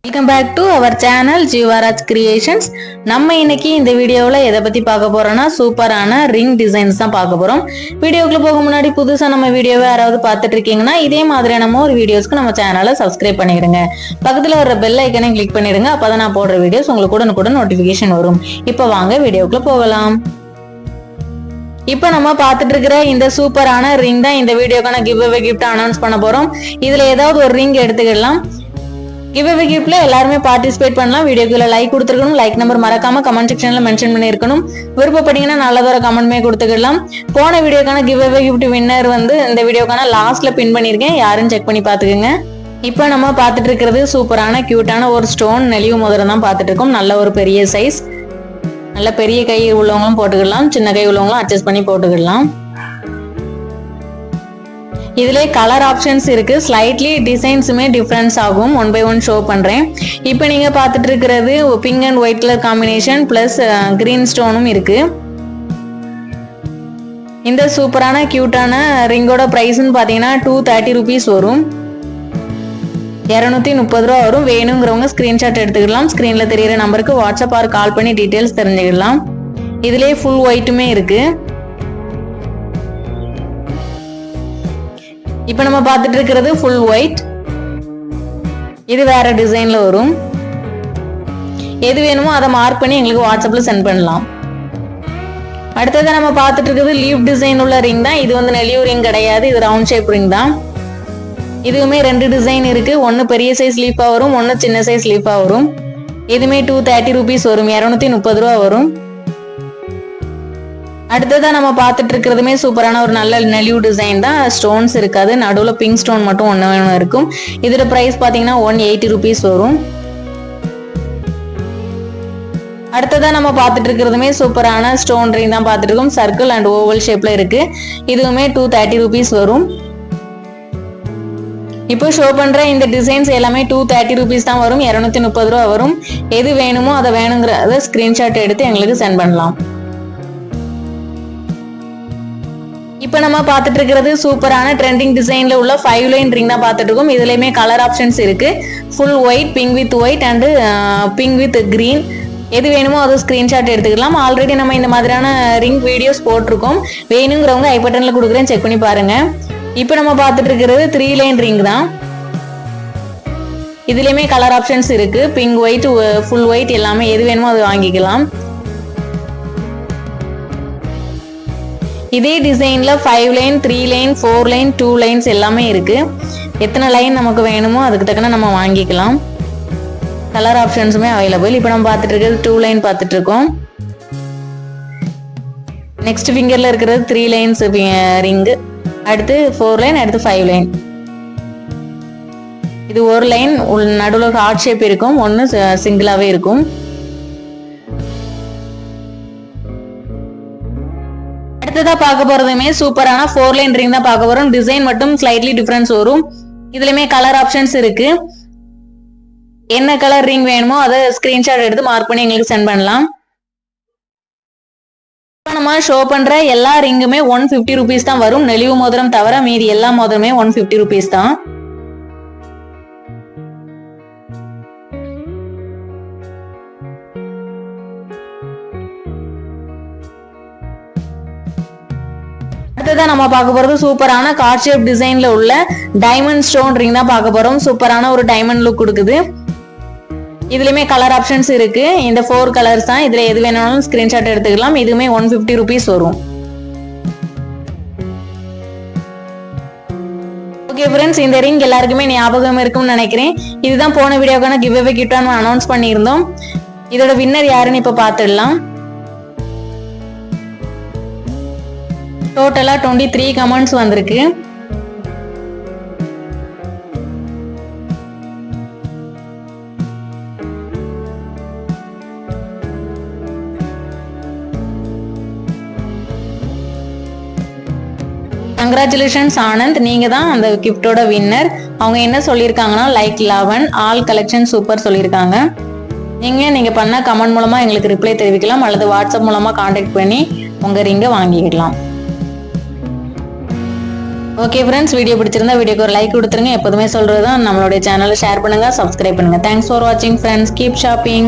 Welcome back to our channel Jeevaraj creations. நம்ம இன்னைக்கு இந்த வீடியோவில் எதை பற்றி பார்க்க போறோம்னா சூப்பரான ரிங் டிசைன்ஸ் தான் பார்க்க போகிறோம். வீடியோக்குள்ள போக முன்னாடி புதுசாக நம்ம வீடியோவை யாராவது பார்த்துட்டு இருக்கீங்கன்னா இதே மாதிரியான ஒரு வீடியோஸ்க்கு நம்ம சேனலை சப்ஸ்கிரைப் பண்ணிடுங்க. பக்கத்தில் வர பெல் ஐக்கனை கிளிக் பண்ணிடுங்க. அப்போ நான் போடுற வீடியோஸ் உங்களுக்கு உடனுக்குடன் நோட்டிஃபிகேஷன் வரும். இப்போ வாங்க வீடியோக்குள்ள போகலாம். இப்போ நம்ம பார்த்துட்டு இருக்கிற இந்த சூப்பரான ரிங் தான் இந்த வீடியோக்கான கிஃப்ட் அனௌன்ஸ் பண்ண போறோம். இதுல ஏதாவது ஒரு ரிங் எடுத்துக்கலாம். கிவ்அவே கிஃப்ட்ல எல்லாருமே பார்ட்டிசிபேட் பண்ணலாம். வீடியோக்குள்ள லைக் கொடுத்துருக்கணும். லைக் நம்பர் மறக்காம கமெண்ட் செக்ஷன்ல மென்ஷன் பண்ணிருக்கணும். விருப்பப்பட்டீங்கன்னா நல்லதொரு கமெண்ட்மே கொடுத்துக்கலாம். போன வீடியோக்கான கிவ்அவே கிஃப்ட் வின்னர் இந்த வீடியோக்கான லாஸ்ட்ல பின் பண்ணிருக்கேன். யாரும் செக் பண்ணி பாத்துக்கோங்க. இப்போ நம்ம பார்த்துட்டு இருக்கிறது சூப்பரான கியூட்டான ஒரு ஸ்டோன் நெளிவு மோதிரம் தான் பார்த்துட்டு இருக்கோம். நல்ல ஒரு பெரிய சைஸ், நல்ல பெரிய கை உள்ளவங்களும் போட்டுக்கலாம், சின்ன கை உள்ளவங்களும் அட்ஜஸ்ட் பண்ணி போட்டுக்கலாம். இதுல கலர் ஆப்ஷன்ஸ் இருக்கு. ஸ்லைட்லி டிசைன்ஸுமே டிஃபரன்ஸ் ஆகும். ஒன் பை ஒன் ஷோ பண்றேன். இப்போ நீங்க பார்த்துட்டு இருக்கிறது pink and white colour combination plus green ஸ்டோனும் இருக்கு. இந்த சூப்பரான கியூட்டான ரிங்கோட பிரைஸ்ன்னு பாத்தீங்கன்னா 230 rupees வரும். 230 ரூபா வரும். வேணுங்கிறவங்க ஸ்கிரீன்ஷாட் எடுத்துக்கலாம். ஸ்கிரீன்ல தெரியுற நம்பருக்கு வாட்ஸ்அப் ஆர் கால் பண்ணி டீடைல்ஸ் தெரிஞ்சுக்கலாம். இதுலயே ஃபுல் ஒயிட்டுமே இருக்கு. இப்போ நம்ம பார்த்துட்டு இருக்கிறது ஃபுல் ஒயிட். இது வேற டிசைன்ல வரும். எது வேணுமோ அதை மார்க் பண்ணி எங்களுக்கு வாட்ஸ்அப்ல சென்ட் பண்ணலாம். அடுத்தது நம்ம பார்த்துட்டு இருக்கிறது லீவ் டிசைன் உள்ள ரிங் தான். இது நெளிவு ரிங் கிடையாது, இது ரவுண்ட் ஷேப் ரிங் தான். இதுவுமே ரெண்டு டிசைன் இருக்கு. ஒன்னு பெரிய சைஸ் லீஃபா வரும், ஒன்னு சின்ன சைஸ் லீஃபா வரும். இதுமே 230 rupees வரும். 230 ரூபா வரும். அடுத்ததா நம்ம பார்த்துட்டு இருக்கிறதுமே சூப்பரான ஒரு நல்ல நெளிவு டிசைன் தான். ஸ்டோன்ஸ் இருக்காது, நடுவுல பிங்க் ஸ்டோன் மட்டும் ஒன்று இருக்கும். இதோட பிரைஸ் பாத்தீங்கன்னா 180 rupees வரும். அடுத்ததா நம்ம பார்த்துட்டு இருக்கிறதுமே சூப்பரான ஸ்டோன் ரிங் தான் பார்த்துட்டு இருக்கோம். சர்க்கிள் அண்ட் ஓவல் ஷேப்ல இருக்கு. இதுவுமே 230 rupees வரும். இப்போ ஷோ பண்ற இந்த டிசைன்ஸ் எல்லாமே 230 rupees தான் வரும். 230 ரூபா வரும். எது வேணுமோ அதை வேணுங்கிறத ஸ்கிரீன்ஷாட் எடுத்து எங்களுக்கு சென்ட் பண்ணலாம். இப்போ நம்ம பார்த்துட்டு இருக்கிறது சூப்பரான ட்ரெண்டிங் டிசைன்ல உள்ள 5 லைன் ரிங் தான் பார்த்துட்டு இருக்கோம். இதுலயுமே கலர் ஆப்ஷன்ஸ் இருக்கு. Full white, pink with white and pink with green. எது வேணுமோ அதை ஸ்கிரீன்ஷாட் எடுத்துக்கலாம். ஆல்ரெடி நம்ம இந்த மாதிரியான ரிங் வீடியோஸ் போட்டிருக்கோம். வேணுங்கிறவங்க ஐ பட்டன்ல கொடுக்குறேன், செக் பண்ணி பாருங்க. இப்போ நம்ம பார்த்துட்டு இருக்கிறது 3 லைன் ரிங் தான். இதுலயுமே கலர் ஆப்ஷன்ஸ் இருக்கு. பிங்க், ஒயிட், ஃபுல் ஒயிட் எல்லாமே எது வேணுமோ அது வாங்கிக்கலாம். இதே டிசைன்ல 5 லைன், 3 லைன், 4 லைன், 2 லைன்ஸ் எல்லாமே இருக்கு. எத்தனை லைன் நமக்கு வேணுமோ அதுக்கு தக்கன நம்ம வாங்கிக்கலாம். கலர் ஆப்ஷன்ஸுமே அவைலபிள். இப்போ நம்ம பார்த்துட்டு இருக்கிறது 2 லைன் பார்த்துட்டு இருக்கோம். நெக்ஸ்ட் ஃபிங்கர்ல இருக்கிறது 3 லைன்ஸ் ரிங், அடுத்து 4 லைன், அடுத்து 5 லைன். இது ஒரு லைன் நடுவில் ஹார்ட் ஷேப் இருக்கும், ஒன்று சிங்கிளாவே இருக்கும். அடுத்ததா பார்க்க போறதுமே சூப்பரான 4 லைன் ரிங் தான் பார்க்க போறோம். டிசைன் மட்டும் ஸ்லைட்லி டிஃபரன்ஸ் வரும். இதுலயுமே கலர் ஆப்ஷன்ஸ் இருக்கு. என்ன கலர் ரிங் வேணுமோ அதை ஸ்கிரீன்ஷாட் எடுத்து மார்க் பண்ணி எங்களுக்கு சென்ட் பண்ணலாம். நம்ம ஷோ பண்ற எல்லா ரிங்குமே 150 rupees தான் வரும். நெளிவு மோதிரம் தவிர மீதி எல்லா மோதிரமே 150 rupees தான். அடுத்ததான் நம்ம பார்க்க போறது சூப்பரான கார்ட் ஷேப் டிசைன்ல உள்ள டைமண்ட் ஸ்டோன் ரிங் தான் பார்க்க போறோம். சூப்பரான ஒரு டைமண்ட் லுக் கொடுக்குது. இதுலயுமே கலர் ஆப்ஷன்ஸ் இருக்கு. இந்த 4 கலர்ஸ் தான். இதுல எது வேணாலும் ஸ்கிரீன்ஷாட் எடுத்துக்கலாம். இதுவுமே 150 rupees வரும். ஓகே ஃப்ரெண்ட்ஸ், இந்த ரிங் எல்லாருக்குமே ஞாபகம் இருக்கும்னு நினைக்கிறேன். இதுதான் போன வீடியோக்கான கிவ்அவே கிஃப்ட் அனௌன்ஸ் பண்ணியிருந்தோம். இதோட வின்னர் யாருன்னு இப்ப பார்த்துடலாம். டோட்டலா 23 கமெண்ட்ஸ் வந்திருக்கு. கங்க்ராச்சுலேஷன்ஸ் ஆனந்த், நீங்க தான் அந்த கிஃப்டோட வின்னர். அவங்க என்ன சொல்லியிருக்காங்கன்னா லைக் 11 ஆல் கலெக்ஷன் சூப்பர் சொல்லியிருக்காங்க. நீங்க பண்ண கமெண்ட் மூலமா எங்களுக்கு ரிப்ளை தெரிவிக்கலாம் அல்லது வாட்ஸ்அப் மூலமா கான்டாக்ட் பண்ணி உங்க ரிங்கை வாங்கிக்கலாம். ஓகே ஃப்ரெண்ட்ஸ், வீடியோ பிடிச்சிருந்தா வீடியோக்கு ஒரு லைக் கொடுத்துருங்க. எப்போதுமே சொல்றது தான், நம்மளுடைய சேனலை ஷேர் பண்ணுங்க, சப்ஸ்கிரைப் பண்ணுங்க. தேங்க்ஸ் ஃபார் வாட்சிங் ஃப்ரெண்ட்ஸ். Keep shopping.